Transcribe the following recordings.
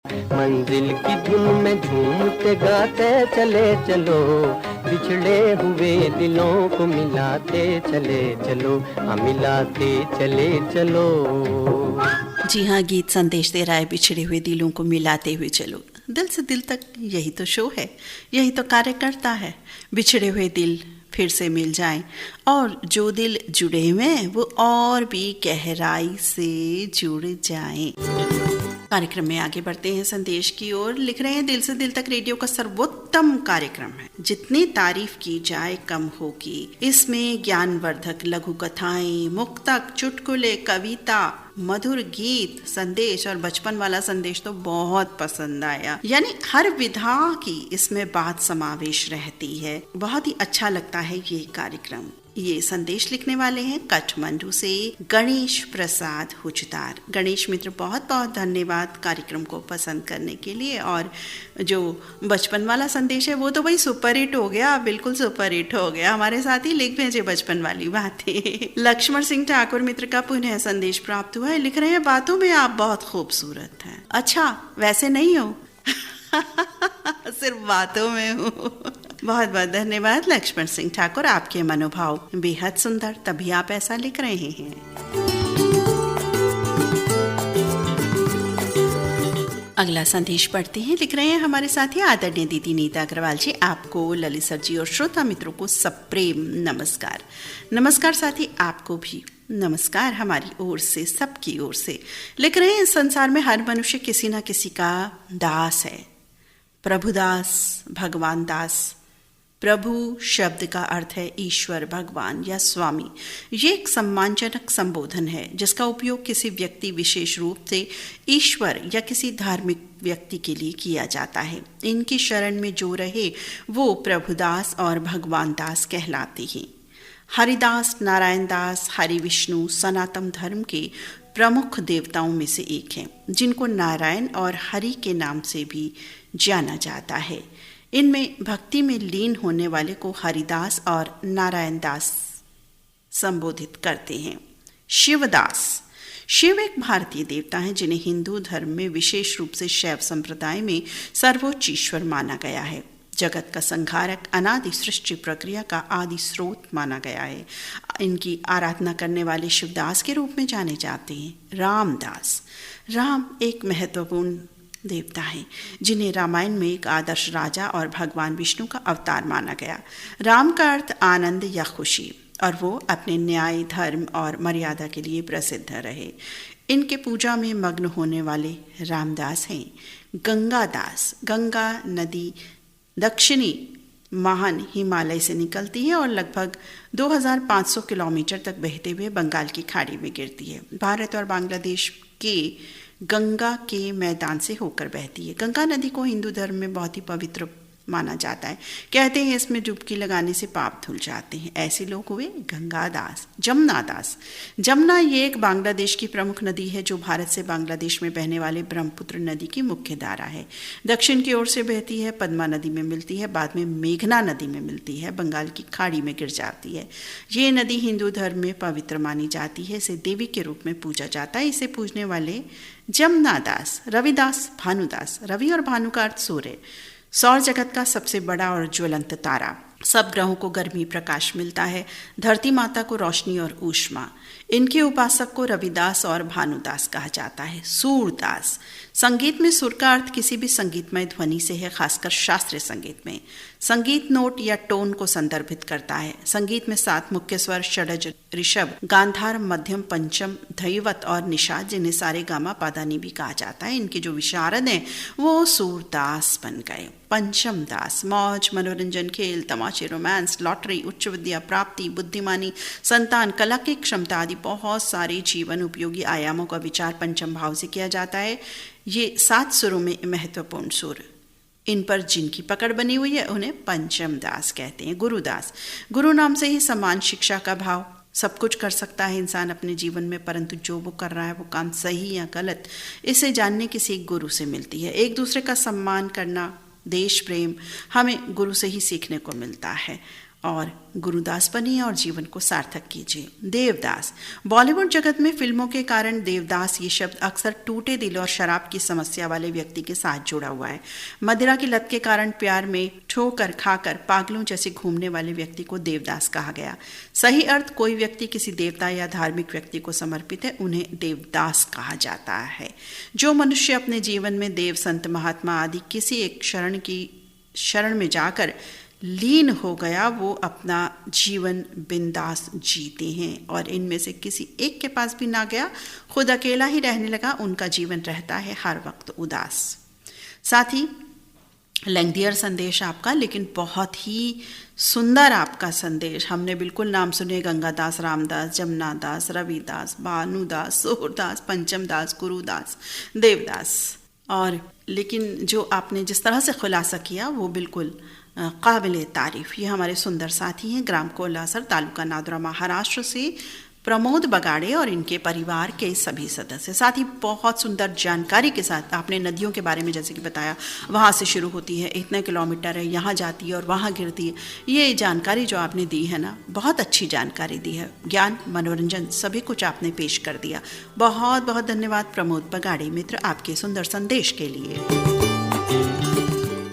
मंजिल की धुन में झूमते गाते चले चलो, बिछड़े हुए दिलों को मिलाते चले चलो, मिलाते चले चलो। जी हाँ, गीत संदेश दे रहा है बिछड़े हुए दिलों को मिलाते हुए चलो। दिल से दिल तक यही तो शो है, यही तो कार्य करता है। बिछड़े हुए दिल फिर से मिल जाएं और जो दिल जुड़े हुए हैं वो और भी गहराई से जुड़ जाएं। कार्यक्रम में आगे बढ़ते हैं संदेश की ओर। लिख रहे हैं, दिल से दिल तक रेडियो का सर्वोत्तम कार्यक्रम है, जितनी तारीफ की जाए कम होगी। इसमें ज्ञानवर्धक लघु कथाएं, मुक्तक, चुटकुले, कविता, मधुर गीत, संदेश और बचपन वाला संदेश तो बहुत पसंद आया। यानी हर विधा की इसमें बात समावेश रहती है। बहुत ही अच्छा लगता है ये कार्यक्रम। ये संदेश लिखने वाले हैं काठमांडू से गणेश प्रसाद हुजदार। गणेश मित्र, बहुत बहुत धन्यवाद कार्यक्रम को पसंद करने के लिए। और जो बचपन वाला संदेश है वो तो भाई सुपर हिट हो गया, बिल्कुल सुपर हिट हो गया। हमारे साथ ही लिख भेजे बचपन वाली बातें। लक्ष्मण सिंह ठाकुर मित्र का पुनः संदेश प्राप्त हुआ है। लिख रहे हैं, बातों में आप बहुत खूबसूरत हैं। अच्छा, वैसे नहीं हो सिर्फ बातों में हूँ। बहुत बहुत धन्यवाद लक्ष्मण सिंह ठाकुर, आपके मनोभाव बेहद सुंदर, तभी आप ऐसा लिख रहे हैं। अगला संदेश पढ़ते हैं। लिख रहे हैं हमारे साथी आदरणीय दीदी नीता अग्रवाल जी। आपको, ललित सर जी और श्रोता मित्रों को सब प्रेम नमस्कार। नमस्कार साथी, आपको भी नमस्कार हमारी ओर से, सबकी ओर से। लिख रहे हैं, संसार में हर मनुष्य किसी न किसी का दास है। प्रभुदास, भगवान दास। प्रभु शब्द का अर्थ है ईश्वर, भगवान या स्वामी। ये एक सम्मानजनक संबोधन है जिसका उपयोग किसी व्यक्ति विशेष रूप से ईश्वर या किसी धार्मिक व्यक्ति के लिए किया जाता है। इनकी शरण में जो रहे वो प्रभुदास और भगवान दास कहलाते हैं। हरिदास, नारायण दास, हरि विष्णु सनातन धर्म के प्रमुख देवताओं में से एक हैं, जिनको नारायण और हरि के नाम से भी जाना जाता है। इनमें भक्ति में लीन होने वाले को हरिदास और नारायण दास संबोधित करते हैं। शिवदास, शिव एक भारतीय देवता हैं जिन्हें हिंदू धर्म में विशेष रूप से शैव संप्रदाय में सर्वोच्च ईश्वर माना गया है। जगत का संहारक, अनादि सृष्टि प्रक्रिया का आदि स्रोत माना गया है। इनकी आराधना करने वाले शिवदास के रूप में जाने जाते हैं। रामदास, राम एक महत्वपूर्ण देवता हैं जिन्हें रामायण में एक आदर्श राजा और भगवान विष्णु का अवतार माना गया। राम का अर्थ आनंद या खुशी, और वो अपने न्याय, धर्म और मर्यादा के लिए प्रसिद्ध रहे। इनके पूजा में मग्न होने वाले रामदास हैं। गंगादास, गंगा नदी दक्षिणी महान हिमालय से निकलती है और लगभग 2500 किलोमीटर तक बहते हुए बंगाल की खाड़ी में गिरती है। भारत और बांग्लादेश के गंगा के मैदान से होकर बहती है। गंगा नदी को हिंदू धर्म में बहुत ही पवित्र माना जाता है। कहते हैं इसमें डुबकी लगाने से पाप धुल जाते हैं। ऐसे लोग हुए गंगादास। जमुनादास, जमुना ये एक बांग्लादेश की प्रमुख नदी है जो भारत से बांग्लादेश में बहने वाले ब्रह्मपुत्र नदी की मुख्य धारा है। दक्षिण की ओर से बहती है, पद्मा नदी में मिलती है, बाद में मेघना नदी में मिलती है, बंगाल की खाड़ी में गिर जाती है। ये नदी हिंदू धर्म में पवित्र मानी जाती है। इसे देवी के रूप में पूजा जाता है। इसे पूजने वाले जमुनादास। रविदास, भानुदास, रवि और भानु का अर्थ सूर्य, सौर जगत का सबसे बड़ा और ज्वलंत तारा। सब ग्रहों को गर्मी प्रकाश मिलता है, धरती माता को रोशनी और ऊष्मा। इनके उपासक को रविदास और भानुदास कहा जाता है। सूरदास, संगीत में सुर का अर्थ किसी भी संगीतमय ध्वनि से है, खासकर शास्त्रीय संगीत में। संगीत नोट या टोन को संदर्भित करता है। संगीत में 7 मुख्य स्वर षडज, ऋषभ, गांधार, मध्यम, पंचम, धैवत और निषाद, जिन्हें सारे गामा पादानी भी कहा जाता है। इनके जो विशारद हैं वो सूरदास बन गए। पंचम दास, मौज, मनोरंजन, खेल, तमाशे, रोमांस, लॉटरी, उच्च विद्या प्राप्ति, बुद्धिमानी, संतान, कला की क्षमता आदि बहुत सारे जीवन उपयोगी आयामों का विचार पंचम भाव से किया जाता है। ये 7 सुरों में महत्वपूर्ण सुर, इन पर जिनकी पकड़ बनी हुई है उन्हें पंचम दास कहते हैं। गुरुदास, गुरु नाम से ही समान शिक्षा का भाव। सब कुछ कर सकता है इंसान अपने जीवन में, परंतु जो वो कर रहा है वो काम सही या गलत, इसे जानने किसी एक गुरु से मिलती है। एक दूसरे का सम्मान करना, देश प्रेम हमें गुरु से ही सीखने को मिलता है। और गुरुदास बनिए और जीवन को सार्थक कीजिए। देवदास। बॉलीवुड जगत में फिल्मों के कारण देवदास ये शब्द अक्सर टूटे दिल और शराब की समस्या वाले व्यक्ति के साथ जुड़ा हुआ है। मदिरा की लत के कारण प्यार में ठोकर खाकर पागलों जैसे घूमने वाले व्यक्ति को देवदास कहा गया। सही अर्थ कोई व्यक्ति किसी देवता या धार्मिक व्यक्ति को समर्पित है, उन्हें देवदास कहा जाता है। जो मनुष्य अपने जीवन में देव, संत, महात्मा आदि किसी एक शरण में जाकर लीन हो गया, वो अपना जीवन बिंदास जीते हैं और इनमें से किसी एक के पास भी ना गया, खुद अकेला ही रहने लगा, उनका जीवन रहता है हर वक्त उदास। साथ ही लेंग्थियर संदेश आपका, लेकिन बहुत ही सुंदर आपका संदेश। हमने बिल्कुल नाम सुने गंगादास, रामदास, जमुनादास, रविदास, भानुदास, सोहरदास, पंचमदास, गुरुदास, देवदास। और लेकिन जो आपने जिस तरह से खुलासा किया वो बिल्कुल काबिल तारीफ। ये हमारे सुंदर साथी हैं ग्राम कोलासर, तालुका नादरा, महाराष्ट्र से प्रमोद बगाड़े और इनके परिवार के सभी सदस्य। साथ ही बहुत सुंदर जानकारी के साथ आपने नदियों के बारे में जैसे कि बताया, वहाँ से शुरू होती है, इतने किलोमीटर है, यहाँ जाती है और वहाँ गिरती है। ये जानकारी जो आपने दी है ना, बहुत अच्छी जानकारी दी है। ज्ञान, मनोरंजन सभी कुछ आपने पेश कर दिया। बहुत बहुत धन्यवाद प्रमोद बगाड़े मित्र आपके सुंदर संदेश के लिए।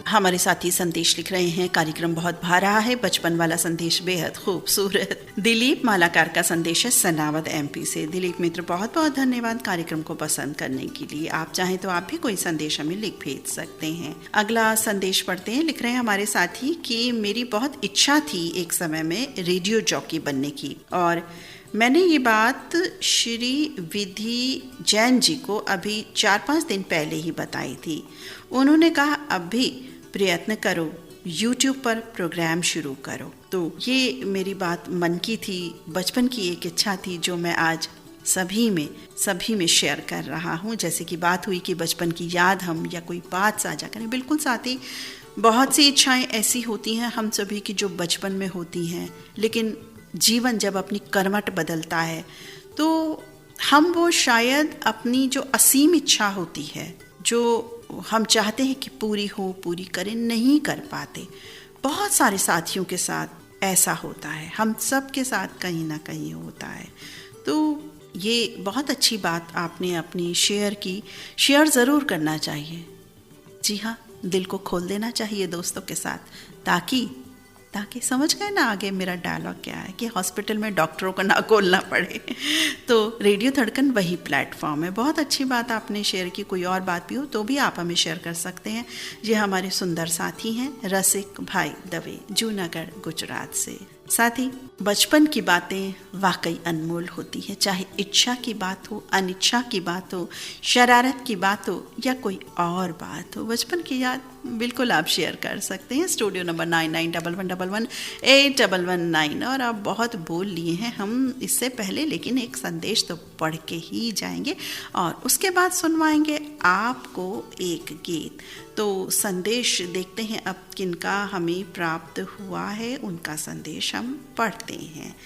हमारे साथी संदेश लिख रहे हैं, कार्यक्रम बहुत भा रहा है, बचपन वाला संदेश बेहद खूबसूरत। दिलीप मालाकार का संदेश है सनावद MP से। दिलीप मित्र बहुत बहुत धन्यवाद कार्यक्रम को पसंद करने के लिए। आप चाहें तो आप भी कोई संदेश हमें लिख भेज सकते हैं। अगला संदेश पढ़ते हैं। लिख रहे हैं हमारे साथी कि मेरी बहुत इच्छा थी एक समय में रेडियो जॉकी बनने की, और मैंने ये बात श्री विधि जैन जी को अभी 4-5 दिन पहले ही बताई थी। उन्होंने कहा अब भी प्रयत्न करो, YouTube पर प्रोग्राम शुरू करो। तो ये मेरी बात मन की थी, बचपन की एक इच्छा थी जो मैं आज सभी में शेयर कर रहा हूँ। जैसे कि बात हुई कि बचपन की याद हम या कोई बात साझा करें, बिल्कुल साथी, बहुत सी इच्छाएं ऐसी होती हैं हम सभी की जो बचपन में होती हैं, लेकिन जीवन जब अपनी करवट बदलता है तो हम वो शायद अपनी जो असीम इच्छा होती है, जो हम चाहते हैं कि पूरी करें, नहीं कर पाते। बहुत सारे साथियों के साथ ऐसा होता है, हम सब के साथ कहीं ना कहीं होता है। तो ये बहुत अच्छी बात आपने अपनी शेयर ज़रूर करना चाहिए। जी हाँ, दिल को खोल देना चाहिए दोस्तों के साथ, ताकि समझ गए ना आगे मेरा डायलॉग क्या है, कि हॉस्पिटल में डॉक्टरों को ना खोलना पड़े। तो रेडियो धड़कन वही प्लेटफॉर्म है। बहुत अच्छी बात आपने शेयर की। कोई और बात भी हो तो भी आप हमें शेयर कर सकते हैं। ये हमारे सुंदर साथी हैं रसिक भाई दवे, जूनागढ़, गुजरात से। साथ ही बचपन की बातें वाकई अनमोल होती है, चाहे इच्छा की बात हो, अनिच्छा की बात हो, शरारत की बात हो या कोई और बात हो। बचपन की याद बिल्कुल आप शेयर कर सकते हैं। Studio number 9911118119। और आप बहुत बोल लिए हैं हम इससे पहले, लेकिन एक संदेश तो पढ़ के ही जाएंगे और उसके बाद सुनवाएंगे आपको एक गीत। तो संदेश देखते हैं अब किनका हमें प्राप्त हुआ है, उनका संदेश हम पढ़ते हैं।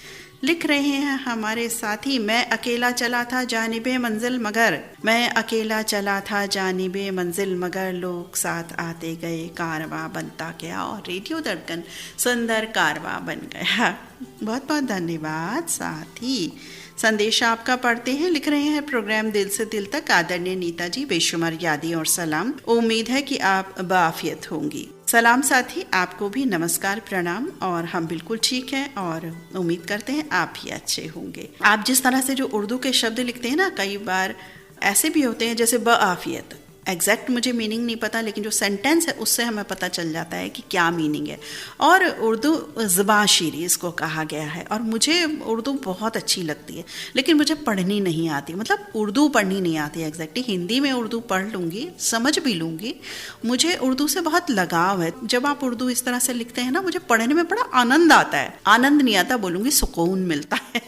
लिख रहे हैं हमारे साथी, मैं अकेला चला था जानिबे मंजिल मगर, मैं अकेला चला था जानिबे मंजिल मगर, लोग साथ आते गए, कारवां बनता गया और रेडियो धड़कन सुंदर कारवां बन गया। बहुत बहुत धन्यवाद साथी। संदेश आपका पढ़ते हैं। लिख रहे हैं प्रोग्राम दिल से दिल तक, आदरणीय नीता जी बेशुमार यादें और सलाम, उम्मीद है कि आप बाफियत होंगी। सलाम साथी, आपको भी नमस्कार प्रणाम, और हम बिल्कुल ठीक हैं और उम्मीद करते हैं आप भी अच्छे होंगे। आप जिस तरह से जो उर्दू के शब्द लिखते हैं ना, कई बार ऐसे भी होते हैं जैसे बाफियत, एग्जैक्ट मुझे मीनिंग नहीं पता, लेकिन जो सेंटेंस है उससे हमें पता चल जाता है कि क्या मीनिंग है। और उर्दू ज़ुबान शीरी इसको कहा गया है, और मुझे उर्दू बहुत अच्छी लगती है, लेकिन मुझे पढ़नी नहीं आती, मतलब उर्दू पढ़नी नहीं आती एग्जैक्टली। हिंदी में उर्दू पढ़ लूँगी, समझ भी लूँगी, मुझे उर्दू से बहुत लगाव है। जब आप उर्दू इस तरह से लिखते हैं ना, मुझे पढ़ने में बड़ा आनंद आता है। आनंद नहीं आता बोलूँगी, सुकून मिलता है।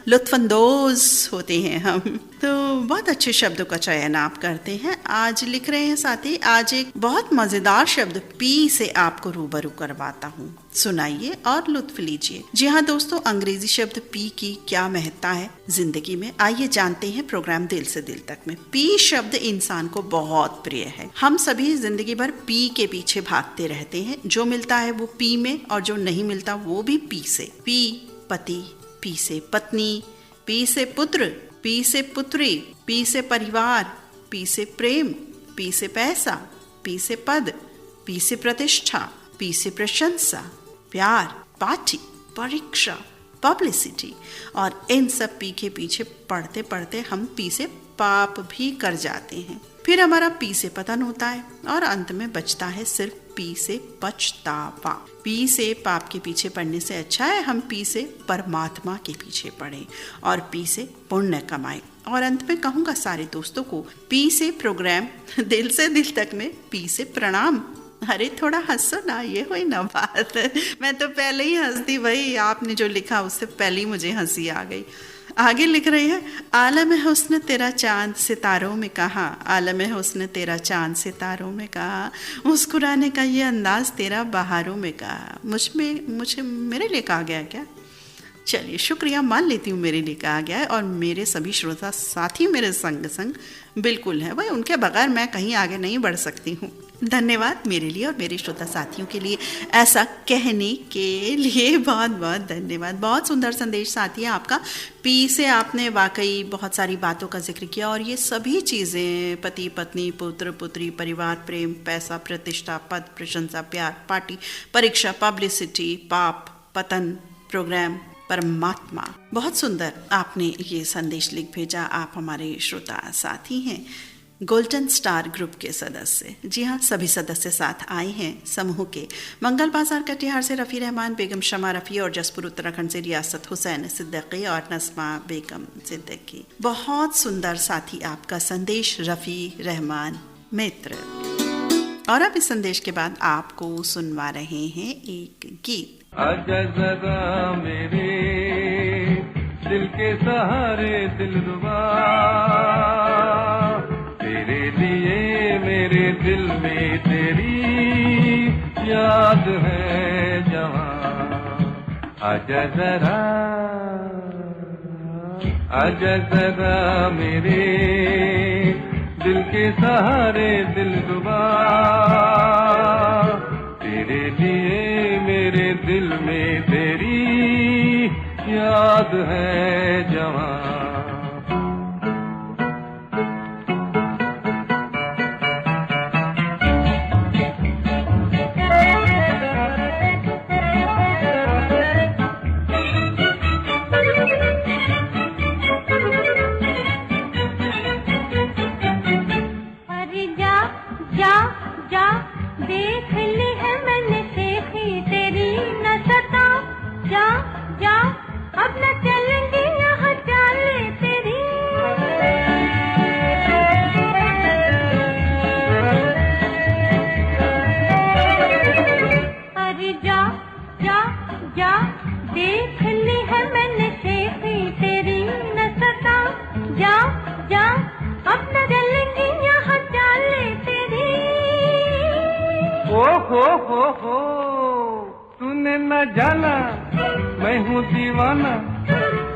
लुत्फानंदोज होते हैं हम। तो बहुत अच्छे शब्दों का चयन आप करते हैं। आज लिख रहे हैं साथी, आज एक बहुत मजेदार शब्द पी से आपको रूबरू करवाता हूँ, सुनाइए और लुत्फ लीजिए। जी हाँ दोस्तों, अंग्रेजी शब्द पी की क्या महत्ता है जिंदगी में, आइए जानते हैं प्रोग्राम दिल से दिल तक में। पी शब्द इंसान को बहुत प्रिय है। हम सभी जिंदगी भर पी के पीछे भागते रहते हैं। जो मिलता है वो पी में, और जो नहीं मिलता वो भी पी से। पी पति, पी से पत्नी, पी से पुत्र, पी से पुत्री, पी से परिवार, पी से प्रेम, पी से पैसा, पी से पद, पी से प्रतिष्ठा, पी से प्रशंसा, प्यार, पार्टी, परीक्षा, पब्लिसिटी। और इन सब पी के पीछे पढ़ते पढ़ते हम पी से पाप भी कर जाते हैं। फिर हमारा पी से पतन होता है और अंत में बचता है सिर्फ पी से पछतावा। पी से पाप के पीछे पड़ने से अच्छा है हम पी से परमात्मा के पीछे पड़े और पी से पुण्य कमाए। और अंत में कहूँगा सारे दोस्तों को, पी से प्रोग्राम दिल से दिल तक में पी से प्रणाम। अरे थोड़ा हंसो ना, ये हुई ना बात। मैं तो पहले ही हंसती, भाई आपने जो लिखा उससे पहले ही मुझे हंसी आ गई। आगे लिख रही है, आलम है हुस्न तेरा चांद सितारों में कहा, आलम है हुस्न तेरा चांद सितारों में कहा, मुस्कुराने का ये अंदाज तेरा बहारों में कहा। मुझे मेरे लिए कहा गया क्या? चलिए शुक्रिया, मान लेती हूँ मेरे लिए कहा गया है। और मेरे सभी श्रोता साथी मेरे संग बिल्कुल है भाई, उनके बगैर मैं कहीं आगे नहीं बढ़ सकती हूँ। धन्यवाद मेरे लिए और मेरे श्रोता साथियों के लिए ऐसा कहने के लिए, बहुत बहुत धन्यवाद। बहुत सुंदर संदेश साथी है आपका। पी से आपने वाकई बहुत सारी बातों का जिक्र किया और ये सभी चीज़ें, पति पत्नी, पुत्र पुत्री, परिवार, प्रेम, पैसा, प्रतिष्ठा, पद, प्रशंसा, प्यार, पार्टी, परीक्षा, पब्लिसिटी, पाप, पतन, प्रोग्राम, परमात्मा। बहुत सुंदर आपने ये संदेश लिख भेजा। आप हमारे श्रोता साथी हैं, गोल्डन स्टार ग्रुप के सदस्य। जी हाँ, सभी सदस्य साथ आए हैं समूह के। मंगल बाजार कटिहार से रफ़ी रहमान, बेगम शमा रफ़ी और जसपुर उत्तराखंड से रियासत हुसैन सिद्दीकी और नस्मा बेगम सिद्दीकी। बहुत सुंदर साथी आपका संदेश रफ़ी रहमान मित्र। और अब इस संदेश के बाद आपको सुनवा रहे हैं एक गीत। आजा जरा मेरे दिल के सहारे दिलरुबा, तेरे लिए मेरे दिल में तेरी याद है जवां। आजा जरा मेरे दिल के सहारे दिलरुबा, तेरे लिए मेरे दिल में तेरी याद है जवां। अरे जा जा जा, देख ली है मैंने शेखी तेरी, न सता जा जा, अब न चलेंगे यहाँ चाले तेरी। अरे जा जा जा, देख ली है मैंने शेखी तेरी, न सता जा जा, अब न चलेंगे यहाँ चाले तेरी। ओ हो, तूने न जाना मैं हूँ दीवाना,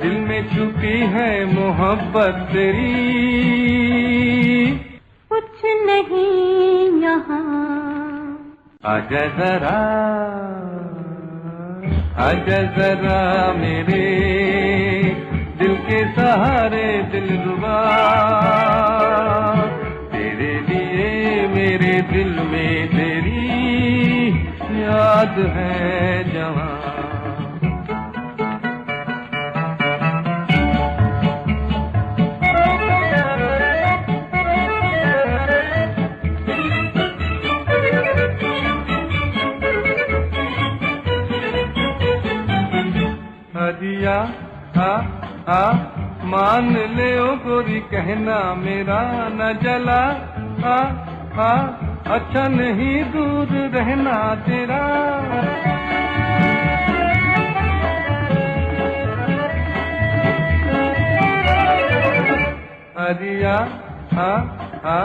दिल में छुपी है मोहब्बत तेरी। कुछ नहीं यहाँ, आजा जरा मेरे दिल के सहारे दिलरुबा, तेरे लिए मेरे दिल में तेरी याद है जवां। हदिया आ मान ले ओ गोरी, कहना मेरा न जला, अच्छा नहीं दूर रहना तेरा। अरिया आ आ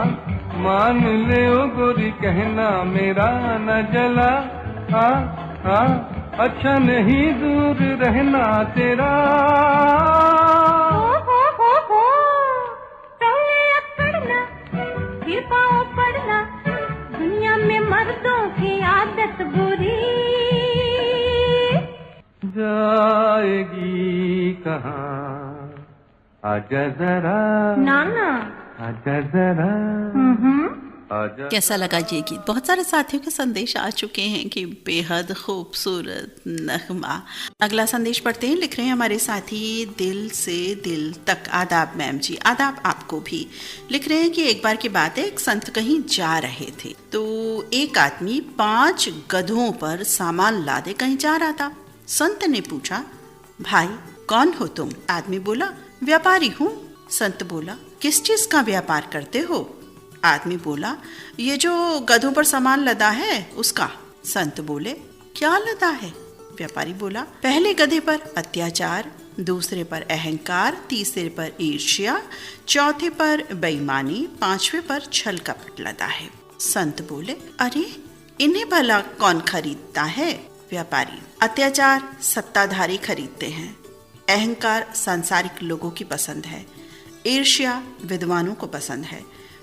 मान ले ओ गोरी कहना मेरा न जला आ आ अच्छा नहीं दूर रहना तेरा हो पहले अकड़ना फिर पाँव पड़ना दुनिया में मर्दों की आदत बुरी जाएगी कहाँ आजा जरा नाना आजा जरा आजा। कैसा लगा ये गीत? बहुत सारे साथियों के संदेश आ चुके हैं कि बेहद खूबसूरत नगमा। अगला संदेश पढ़ते हैं। लिख रहे हैं हमारे साथी दिल से दिल तक। आदाब मैम जी। आदाब आपको भी। लिख रहे हैं कि एक बार की बात है, एक संत कहीं जा रहे थे तो एक आदमी 5 गधों पर सामान लादे कहीं जा रहा था। संत ने पूछा, भाई कौन हो तुम? आदमी बोला, व्यापारी हूँ। संत बोला, किस चीज का व्यापार करते हो? आदमी बोला, ये जो गधों पर सामान लदा है उसका। संत बोले, क्या लदा है? व्यापारी बोला, पहले गधे पर अत्याचार, दूसरे पर अहंकार, तीसरे पर ईर्ष्या, चौथे पर बेईमानी, 5वें पर छल कपट लदा है। संत बोले, अरे इन्हें भला कौन खरीदता है? व्यापारी, अत्याचार सत्ताधारी खरीदते हैं, अहंकार सांसारिक लोगों की पसंद है, ईर्ष्या विद्वानों को पसंद है,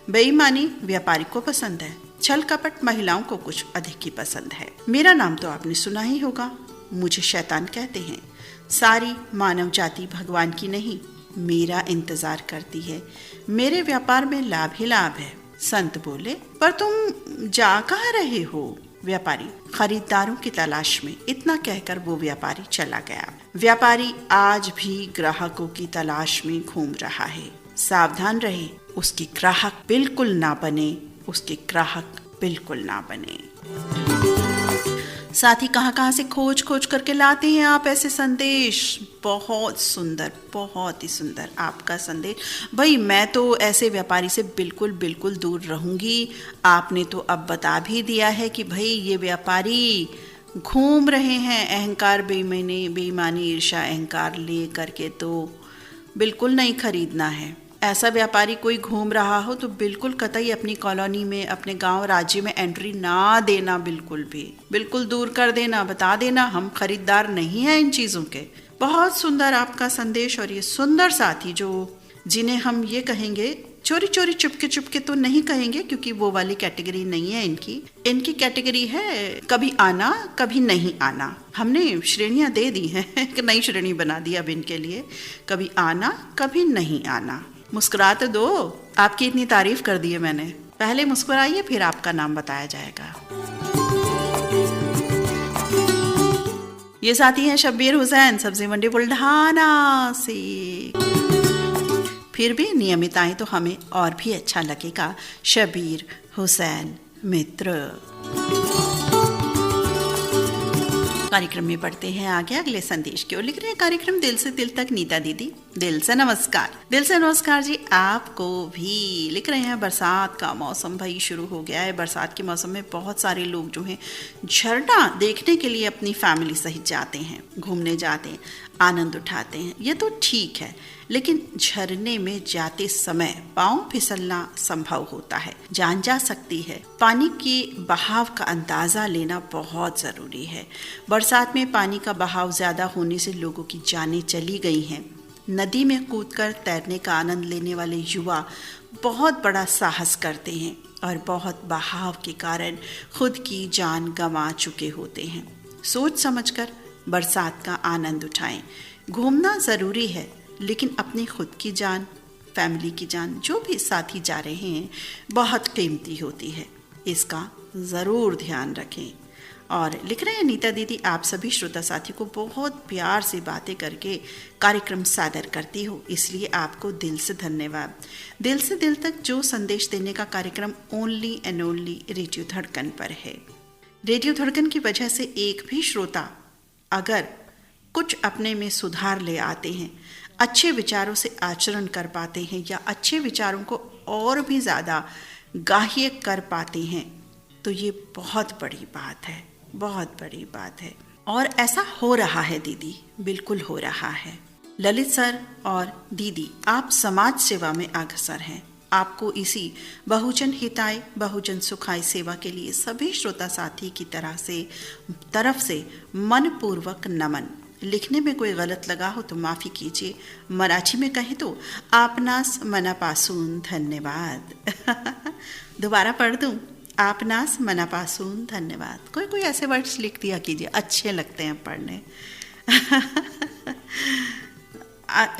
बेईमानी व्यापारी को पसंद है, छल कपट महिलाओं को कुछ अधिक ही पसंद है। मेरा नाम तो आपने सुना ही होगा, मुझे शैतान कहते हैं। सारी मानव जाति भगवान की नहीं, मेरा इंतजार करती है। मेरे व्यापार में लाभ ही लाभ है। संत बोले, पर तुम जा कहाँ रहे हो? व्यापारी, खरीदारों की तलाश में। इतना कहकर वो व्यापारी चला गया। व्यापारी आज भी ग्राहकों की तलाश में घूम रहा है। सावधान रहे, उसके ग्राहक बिल्कुल ना बने, उसके ग्राहक बिल्कुल ना बने। साथ ही कहाँ से खोज खोज करके लाते हैं आप ऐसे संदेश। बहुत सुंदर, बहुत ही सुंदर आपका संदेश। भाई मैं तो ऐसे व्यापारी से बिल्कुल दूर रहूंगी। आपने तो अब बता भी दिया है कि भाई ये व्यापारी घूम रहे हैं अहंकार, बेईमानी, ईर्ष्या, अहंकार ले करके, तो बिल्कुल नहीं खरीदना है। ऐसा व्यापारी कोई घूम रहा हो तो बिल्कुल कतई अपनी कॉलोनी में, अपने गांव राज्य में एंट्री ना देना, बिल्कुल दूर कर देना, बता देना हम खरीदार नहीं हैं इन चीज़ों के। बहुत सुंदर आपका संदेश। और ये सुंदर साथी जिन्हें हम ये कहेंगे चोरी चोरी चुपके तो नहीं कहेंगे, क्योंकि वो वाली कैटेगरी नहीं है इनकी कैटेगरी है कभी आना कभी नहीं आना। हमने श्रेणियां दे दी हैं, एक नई श्रेणी बना दी अब इनके लिए, कभी आना कभी नहीं आना। मुस्कुरा तो दो, आपकी इतनी तारीफ कर दी है मैंने, पहले मुस्कुराइए फिर आपका नाम बताया जाएगा। ये साथी हैं शब्बीर हुसैन, सब्जी मंडी बुल्ढाना से। फिर भी नियमित आए तो हमें और भी अच्छा लगेगा। शब्बीर हुसैन मित्र। कार्यक्रम में बढ़ते हैं आगे अगले संदेश की ओर। लिख रहे हैं कार्यक्रम दिल से दिल तक नीता दीदी। दिल से नमस्कार जी आपको भी। लिख रहे हैं बरसात का मौसम भाई शुरू हो गया है। बरसात के मौसम में बहुत सारे लोग जो हैं झरना देखने के लिए अपनी फैमिली सहित जाते हैं, घूमने जाते हैं, आनंद उठाते हैं। ये तो ठीक है, लेकिन झरने में जाते समय पांव फिसलना संभव होता है, जान जा सकती है। पानी के बहाव का अंदाजा लेना बहुत जरूरी है। बरसात में पानी का बहाव ज्यादा होने से लोगों की जानें चली गई हैं। नदी में कूदकर तैरने का आनंद लेने वाले युवा बहुत बड़ा साहस करते हैं और बहुत बहाव के कारण खुद की जान गंवा चुके होते हैं। सोच समझकर बरसात का आनंद उठाएं। घूमना ज़रूरी है, लेकिन अपनी खुद की जान, फैमिली की जान, जो भी साथी जा रहे हैं, बहुत कीमती होती है। इसका ज़रूर ध्यान रखें। और लिख रहे हैं नीता दीदी, आप सभी श्रोता साथी को बहुत प्यार से बातें करके कार्यक्रम सादर करती हो, इसलिए आपको दिल से धन्यवाद। दिल से दिल तक जो संदेश देने का कार्यक्रम ओनली एंड ओनली रेडियो धड़कन पर है। रेडियो धड़कन की वजह से एक भी श्रोता अगर कुछ अपने में सुधार ले आते हैं, अच्छे विचारों से आचरण कर पाते हैं या अच्छे विचारों को और भी ज़्यादा गाह्य कर पाते हैं, तो ये बहुत बड़ी बात है, बहुत बड़ी बात है। और ऐसा हो रहा है दीदी, बिल्कुल हो रहा है। ललित सर और दीदी, आप समाज सेवा में अग्रसर हैं। आपको इसी बहुजन हिताय बहुजन सुखाय सेवा के लिए सभी श्रोता साथी की तरफ से मनपूर्वक नमन। लिखने में कोई गलत लगा हो तो माफ़ी कीजिए। मराठी में कहें तो आपनास मनापासून धन्यवाद। दोबारा पढ़ दूं, आपनास मनापासून धन्यवाद। कोई कोई ऐसे वर्ड्स लिख दिया कीजिए, अच्छे लगते हैं पढ़ने।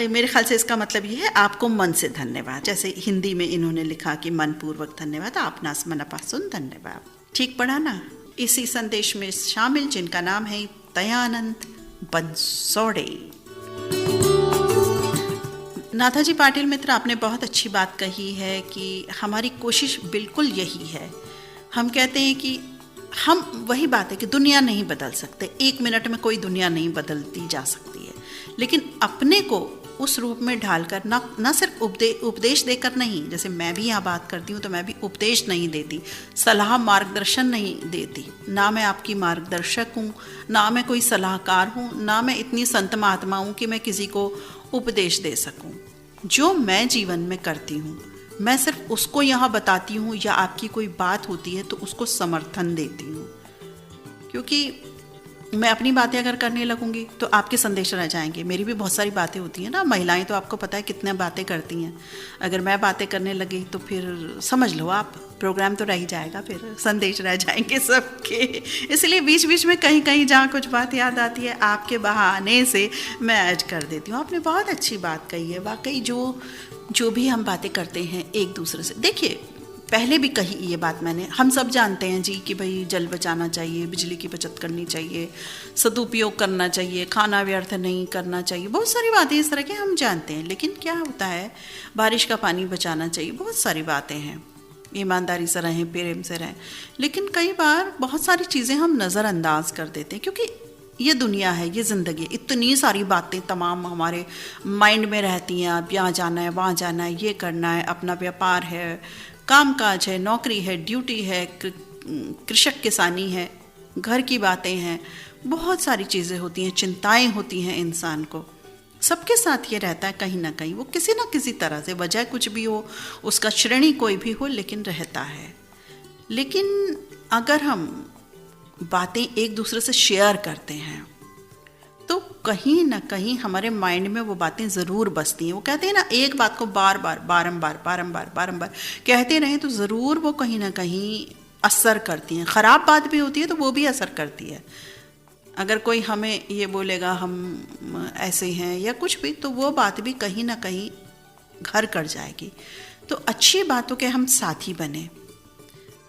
मेरे ख्याल से इसका मतलब ये है आपको मन से धन्यवाद। जैसे हिंदी में इन्होंने लिखा कि मनपूर्वक धन्यवाद, आपनास मनापासून धन्यवाद। ठीक पढ़ा ना? इसी संदेश में शामिल जिनका नाम है दयानंद बंसोड़े। नाथाजी पाटिल मित्र, आपने बहुत अच्छी बात कही है कि हमारी कोशिश बिल्कुल यही है। हम कहते हैं कि हम वही बात है कि दुनिया नहीं बदल सकते, 1 मिनट में कोई दुनिया नहीं बदलती जा सकती है, लेकिन अपने को उस रूप में ढालकर ना सिर्फ उपदेश देकर नहीं, जैसे मैं भी यहाँ बात करती हूँ तो मैं भी उपदेश नहीं देती, सलाह मार्गदर्शन नहीं देती, ना मैं आपकी मार्गदर्शक हूँ, ना मैं कोई सलाहकार हूँ, ना मैं इतनी संत महात्मा हूँ कि मैं किसी को उपदेश दे सकूँ। जो मैं जीवन में करती हूँ मैं सिर्फ उसको यहाँ बताती हूँ, या आपकी कोई बात होती है तो उसको समर्थन देती हूँ, क्योंकि मैं अपनी बातें अगर करने लगूंगी तो आपके संदेश रह जाएंगे। मेरी भी बहुत सारी बातें होती हैं ना, महिलाएं तो आपको पता है कितने बातें करती हैं। अगर मैं बातें करने लगी तो फिर समझ लो आप, प्रोग्राम तो रह ही जाएगा, फिर संदेश रह जाएंगे सबके। इसलिए बीच बीच में कहीं कहीं जहाँ कुछ बात याद आती है आपके बहाने से मैं ऐड कर देती हूँ। आपने बहुत अच्छी बात कही है। वाकई जो भी हम बातें करते हैं एक दूसरे से, देखिए पहले भी कही ये बात मैंने, हम सब जानते हैं जी कि भाई जल बचाना चाहिए, बिजली की बचत करनी चाहिए, सदुपयोग करना चाहिए, खाना व्यर्थ नहीं करना चाहिए, बहुत सारी बातें इस तरह के हम जानते हैं। लेकिन क्या होता है, बारिश का पानी बचाना चाहिए, बहुत सारी बातें हैं, ईमानदारी से रहें, प्रेम से रहें, लेकिन कई बार बहुत सारी चीज़ें हम नज़रअंदाज कर देते हैं, क्योंकि ये दुनिया है, ये ज़िंदगी है, इतनी सारी बातें तमाम हमारे माइंड में रहती हैं। अब यहाँ जाना है, वहाँ जाना है, ये करना है, अपना व्यापार है, कामकाज है, नौकरी है, ड्यूटी है, कृषक किसानी है, घर की बातें हैं, बहुत सारी चीज़ें होती हैं, चिंताएं होती हैं इंसान को। सबके साथ ये रहता है कहीं ना कहीं, वो किसी ना किसी तरह से, वजह कुछ भी हो, उसका श्रेणी कोई भी हो, लेकिन रहता है। लेकिन अगर हम बातें एक दूसरे से शेयर करते हैं तो कहीं ना कहीं हमारे माइंड में वो बातें ज़रूर बसती हैं। वो कहते हैं ना, एक बात को बार बार बारंबार कहते रहें तो ज़रूर वो कहीं ना कहीं असर करती हैं। ख़राब बात भी होती है तो वो भी असर करती है। अगर कोई हमें ये बोलेगा हम ऐसे हैं या कुछ भी, तो वो बात भी कहीं ना कहीं घर कर जाएगी। तो अच्छी बातों के हम साथी बने,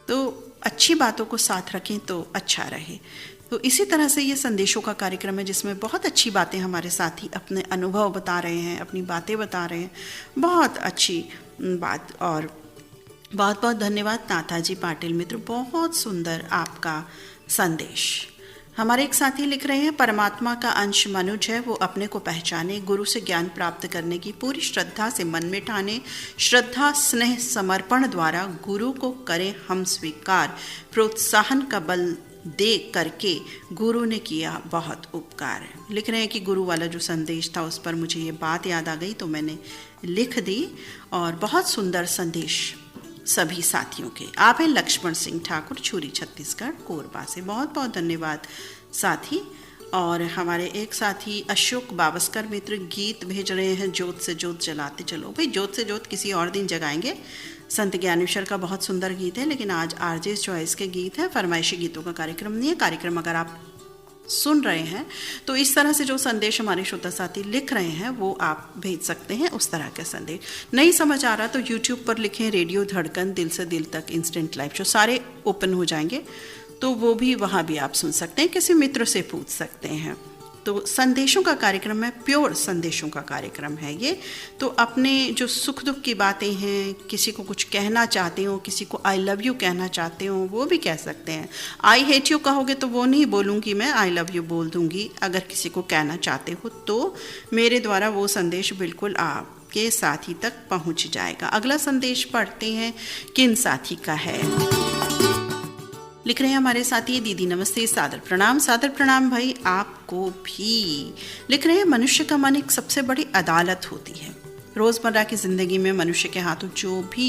तो अच्छी बातों को साथ रखें तो अच्छा रहे। तो इसी तरह से ये संदेशों का कार्यक्रम है जिसमें बहुत अच्छी बातें हमारे साथी अपने अनुभव बता रहे हैं, अपनी बातें बता रहे हैं। बहुत अच्छी बात, और बहुत बहुत धन्यवाद नाथाजी पाटिल मित्र, बहुत सुंदर आपका संदेश। हमारे एक साथी लिख रहे हैं, परमात्मा का अंश मनुज है, वो अपने को पहचाने, गुरु से ज्ञान प्राप्त करने की पूरी श्रद्धा से मन में ठाने, श्रद्धा स्नेह समर्पण द्वारा गुरु को करें हम स्वीकार, प्रोत्साहन का बल दे करके गुरु ने किया बहुत उपकार। लिख रहे हैं कि गुरु वाला जो संदेश था उस पर मुझे ये बात याद आ गई तो मैंने लिख दी। और बहुत सुंदर संदेश सभी साथियों के। आप हैं लक्ष्मण सिंह ठाकुर, छुरी छत्तीसगढ़ कोरबा से। बहुत बहुत धन्यवाद साथी। और हमारे एक साथी अशोक बावस्कर मित्र गीत भेज रहे हैं, जोत से जोत जलाते चलो। भाई जोत से जोत किसी और दिन जगाएंगे। संत ज्ञानेश्वर का बहुत सुंदर गीत है, लेकिन आज आरजे चॉइस के गीत है, फरमाइशी गीतों का कार्यक्रम नहीं है। कार्यक्रम अगर आप सुन रहे हैं तो इस तरह से जो संदेश हमारे श्रोता साथी लिख रहे हैं वो आप भेज सकते हैं, उस तरह के संदेश। नहीं समझ आ रहा तो यूट्यूब पर लिखें रेडियो धड़कन दिल से दिल तक इंस्टेंट लाइव शो, सारे ओपन हो जाएंगे, तो वो भी वहाँ भी आप सुन सकते हैं, किसी मित्र से पूछ सकते हैं। तो संदेशों का कार्यक्रम है, प्योर संदेशों का कार्यक्रम है ये। तो अपने जो सुख दुख की बातें हैं, किसी को कुछ कहना चाहते हो, किसी को आई लव यू कहना चाहते हो, वो भी कह सकते हैं। आई हेट यू कहोगे तो वो नहीं बोलूँगी मैं, आई लव यू बोल दूँगी। अगर किसी को कहना चाहते हो तो मेरे द्वारा वो संदेश बिल्कुल आपके साथी तक पहुँच जाएगा। अगला संदेश पढ़ते हैं, किन साथी का है। लिख रहे हैं हमारे साथी दीदी नमस्ते, सादर प्रणाम भाई आपको भी। लिख रहे हैं मनुष्य का मन एक सबसे बड़ी अदालत होती है। रोज़मर्रा की ज़िंदगी में मनुष्य के हाथों जो भी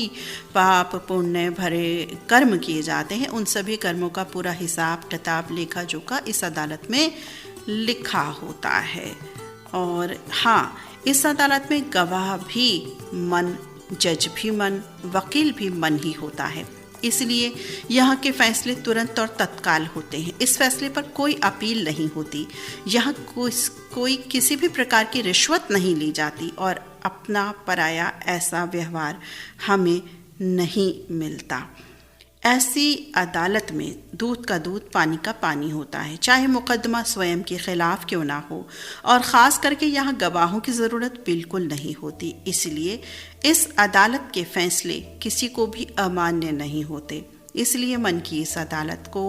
पाप पुण्य भरे कर्म किए जाते हैं, उन सभी कर्मों का पूरा हिसाब किताब लेखा जोखा इस अदालत में लिखा होता है। और हाँ, इस अदालत में गवाह भी मन, जज भी मन, वकील भी मन ही होता है। इसलिए यहाँ के फैसले तुरंत और तत्काल होते हैं। इस फैसले पर कोई अपील नहीं होती। यहाँ कोई किसी भी प्रकार की रिश्वत नहीं ली जाती और अपना पराया ऐसा व्यवहार हमें नहीं मिलता। ऐसी अदालत में दूध का दूध पानी का पानी होता है, चाहे मुकदमा स्वयं के खिलाफ क्यों ना हो। और ख़ास करके यहाँ गवाहों की ज़रूरत बिल्कुल नहीं होती। इसलिए इस अदालत के फैसले किसी को भी अमान्य नहीं होते। इसलिए मन की इस अदालत को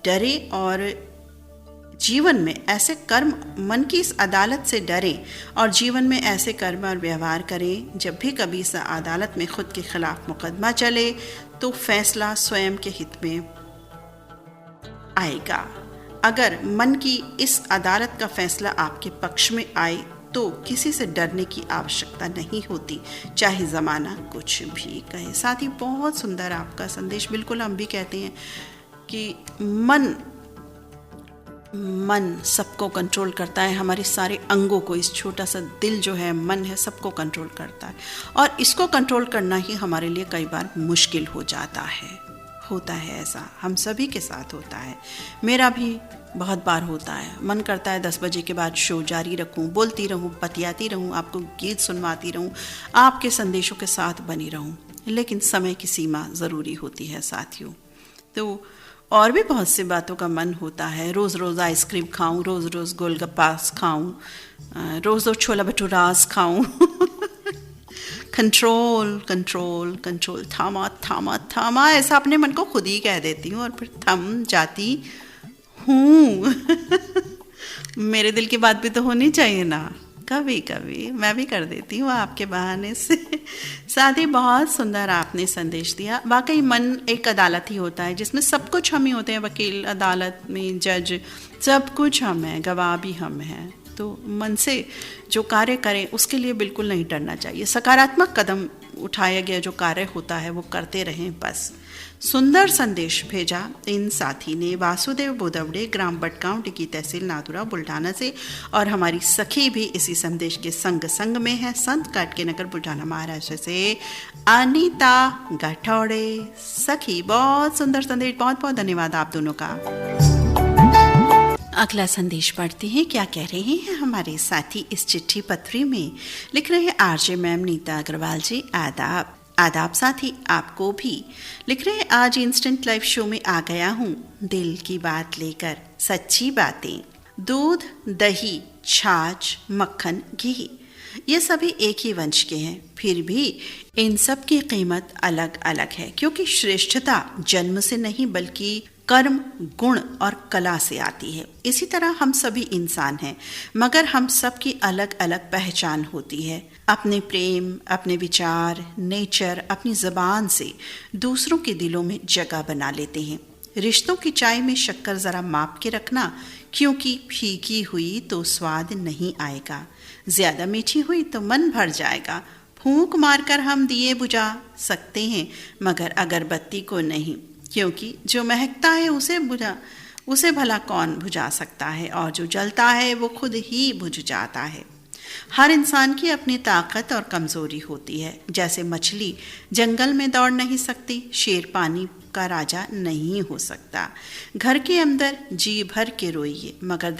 डरे और जीवन में ऐसे कर्म, मन की इस अदालत से डरे और जीवन में ऐसे कर्म और व्यवहार करें। जब भी कभी इस अदालत में खुद के खिलाफ मुकदमा चले तो फैसला स्वयं के हित में आएगा। अगर मन की इस अदालत का फैसला आपके पक्ष में आए तो किसी से डरने की आवश्यकता नहीं होती, चाहे ज़माना कुछ भी कहे। साथ ही बहुत सुंदर आपका संदेश। बिल्कुल हम भी कहते हैं कि मन सबको कंट्रोल करता है, हमारे सारे अंगों को, इस छोटा सा दिल जो है, मन है, सबको कंट्रोल करता है। और इसको कंट्रोल करना ही हमारे लिए कई बार मुश्किल हो जाता है। होता है ऐसा, हम सभी के साथ होता है। मेरा भी बहुत बार होता है। मन करता है 10 बजे के बाद शो जारी रखूं, बोलती रहूं, बतियाती रहूं, आपको गीत सुनवाती रहूं, आपके संदेशों के साथ बनी रहूं। लेकिन समय की सीमा ज़रूरी होती है साथियों। तो और भी बहुत सी बातों का मन होता है। रोज़ रोज़ आइसक्रीम खाऊं, रोज़ रोज़ गोलगप्पास खाऊं, रोज़ रोज़ छोला भटूरास खाऊं। कंट्रोल, थामा ऐसा अपने मन को खुद ही कह देती हूँ और फिर थम जाती हूँ। मेरे दिल की बात भी तो होनी चाहिए ना। कभी कभी मैं भी कर देती हूँ आपके बहाने से। साथ ही बहुत सुंदर आपने संदेश दिया। वाकई मन एक अदालत ही होता है जिसमें सब कुछ हम ही होते हैं। वकील, अदालत में जज, सब कुछ हम हैं, गवाह भी हम हैं। तो मन से जो कार्य करें उसके लिए बिल्कुल नहीं डरना चाहिए। सकारात्मक कदम उठाया गया जो कार्य होता है वो करते रहें बस। सुंदर संदेश भेजा इन साथी ने वासुदेव बोदवड़े, ग्राम बटगांव, टिकी तहसील, नादुरा, बुल्ढाना से। और हमारी सखी भी इसी संदेश के संग में है, संत काटके नगर, बुल्ढाना, महाराष्ट्र से अनीता गठौड़े। सखी बहुत सुंदर संदेश, बहुत बहुत धन्यवाद आप दोनों का। अगला संदेश पढ़ते हैं। क्या कह रहे हैं हमारे साथी इस चिट्ठी पत्री में? लिख रहे हैं आरजे मैम नीता अग्रवाल जी, आदाब साथी आपको भी। लिख रहे हैं आज इंस्टेंट लाइव शो में आ गया हूँ दिल की बात लेकर, सच्ची बातें। दूध, दही, छाछ, मक्खन, घी, ये सभी एक ही वंश के हैं। फिर भी इन सब की कीमत अलग अलग है, क्योंकि श्रेष्ठता जन्म से नहीं बल्कि कर्म, गुण और कला से आती है। इसी तरह हम सभी इंसान हैं, मगर हम सब की अलग अलग पहचान होती है। अपने प्रेम, अपने विचार, नेचर, अपनी ज़बान से दूसरों के दिलों में जगह बना लेते हैं। रिश्तों की चाय में शक्कर ज़रा माप के रखना, क्योंकि फीकी हुई तो स्वाद नहीं आएगा, ज़्यादा मीठी हुई तो मन भर जाएगा। फूंक मारकर हम दिए बुझा सकते हैं, मगर अगरबत्ती को नहीं, क्योंकि जो महकता है उसे भला कौन बुझा सकता है, और जो जलता है वो खुद ही बुझ जाता है। हर इंसान की अपनी ताकत और कमज़ोरी होती है। जैसे मछली जंगल में दौड़ नहीं सकती, शेर पानी का राजा नहीं हो सकता। घर के अंदर जी भर के रोइए, मगर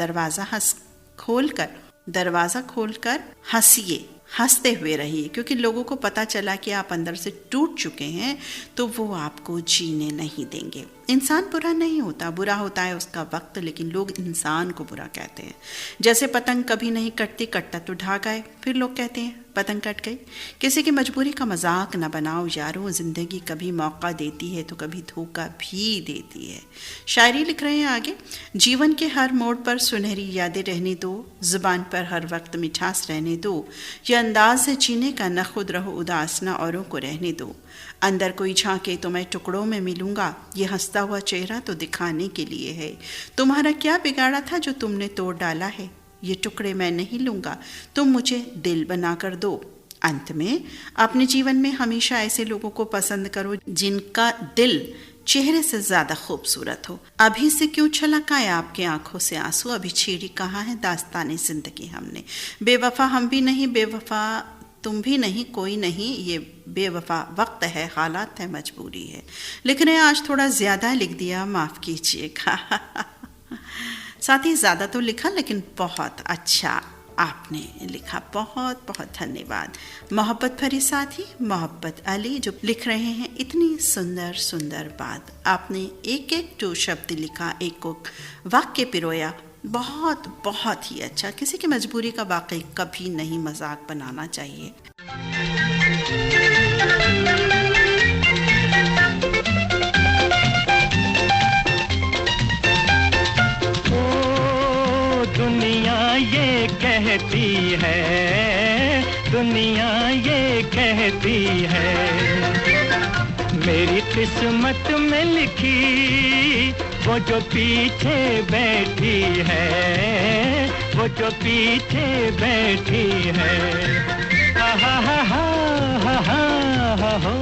दरवाज़ा खोलकर हंसिए, हंसते हुए रहिए, क्योंकि लोगों को पता चला कि आप अंदर से टूट चुके हैं तो वो आपको जीने नहीं देंगे। इंसान बुरा नहीं होता, बुरा होता है उसका वक्त, लेकिन लोग इंसान को बुरा कहते हैं। जैसे पतंग कभी नहीं कटती, कटता तो ढाक आए, फिर लोग कहते हैं पतंग कट गई। किसी की मजबूरी का मजाक न बनाओ यारो, जिंदगी कभी मौका देती है तो कभी धोखा भी देती है। शायरी लिख रहे हैं आगे। जीवन के हर मोड़ पर सुनहरी यादें रहने दो, जुबान पर हर वक्त मिठास रहने दो। ये अंदाज से जीने का न खुद रहो उदास, न औरों को रहने दो। अंदर कोई झांके तो मैं टुकड़ों में मिलूंगा, ये हंसता हंसता हुआ चेहरा तो दिखाने के लिए है। तुम्हारा क्या बिगाड़ा था जो तुमने तोड़ डाला है? ये टुकड़े मैं नहीं लूँगा, तुम मुझे दिल बना कर दो। अंत में अपने जीवन में हमेशा ऐसे लोगों को पसंद करो जिनका दिल चेहरे से ज्यादा खूबसूरत हो। अभी से क्यों छलकाए आपके आंखों से आंसू, अभी छेड़ी कहाँ है दास्ताने जिंदगी हमने। बेवफा हम भी नहीं, बेवफा तुम भी नहीं, कोई नहीं, ये बेवफा वक्त है, हालात है, मजबूरी है। लिख रहे हैं आज थोड़ा ज़्यादा लिख दिया, माफ़ कीजिएगा। साथ ही ज़्यादा तो लिखा लेकिन बहुत अच्छा आपने लिखा, बहुत बहुत धन्यवाद। मोहब्बत भरी साथी मोहब्बत अली जो लिख रहे हैं इतनी सुंदर सुंदर बात। आपने एक एक जो शब्द लिखा, एक वाक्य पिरोया, बहुत बहुत ही अच्छा। किसी की मजबूरी का वाकई कभी नहीं मजाक बनाना चाहिए। ओ दुनिया ये कहती है, दुनिया ये कहती है, मेरी किस्मत में लिखी वो जो पीछे बैठी है, वो जो पीछे बैठी है। हा हा हा हा हा हा हो।